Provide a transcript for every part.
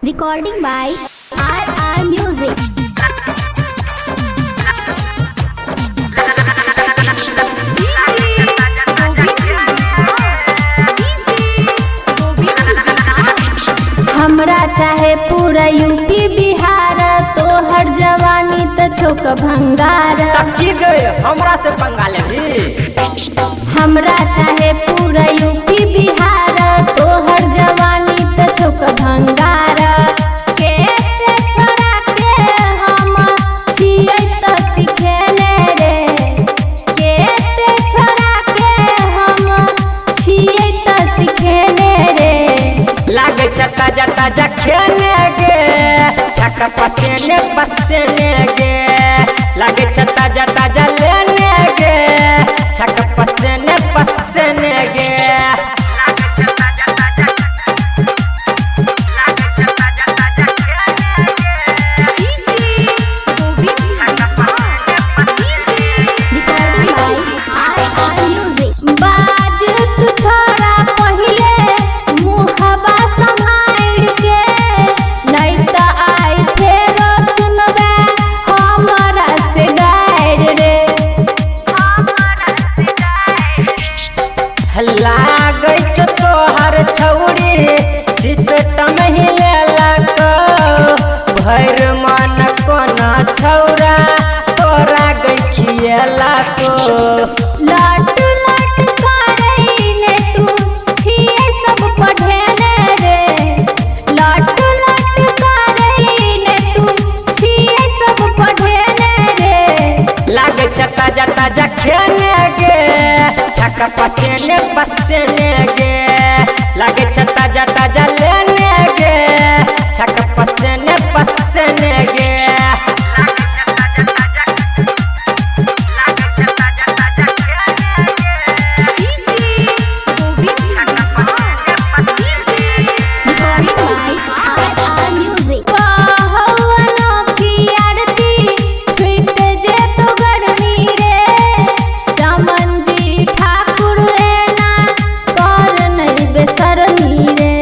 Recording by RR Music. हमरा चाहे पूरा यूपी बिहार तोहर जवानी त छोक भंगार। की गए हमरा से पंगा लेबी। हमरा चाहे पूरा यूपी बिहार तोहर जवानी त छोक भंगार। के छोड़ा के हम छियै त सिखेले रे। के छोड़ा के हम छियै त सिखेले रे। लागे चता जता जखेने गे छक पसेने पसेने गे। लागे चता जता जलेने गे छक पसेने पसेने गे। Recording by RR Music. बाज तू छोड़ा पहिले मुहबा संभाल के नहीं त आई फेरो सुनबे हमरा से गायर रे। लागे छ तोहर छौरी सिस्टम हिले लगो भर मन कोना छौरा तोरा गखिएला को। लट लट करैने तू छियै सब पढ़ेने रे। लट लट करैने तू छियै सब पढ़ेने रे। लागे चता जता जखेने गे छक पसेने पसेने गे। लागे चता जता जलेने गे छक पसेने पसेने गे। Recording by RR Music. कहवनो की आरती छुट जे तो गर्मी रे। चमन जी ठाकुर एना कर नहीं बेसरमी रे।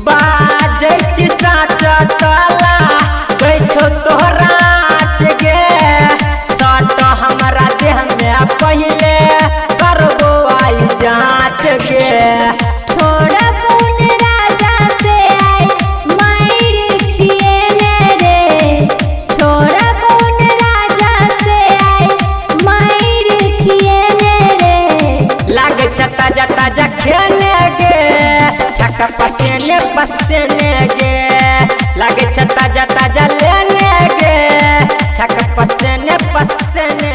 बाजै छी साचा ताला बैठो तोहरा गे। सट हमरा देह में पहिले करबो आई जांच गे। छोड़ा कौन राजा से आई मायर खिएने रे। छोड़ा कौन राजा से आई मायर खिएने रे। लागे चता जता जखेने गे छक पसेने पसेने गे। लागे चता जता जलेने गे छक पसेने पसेने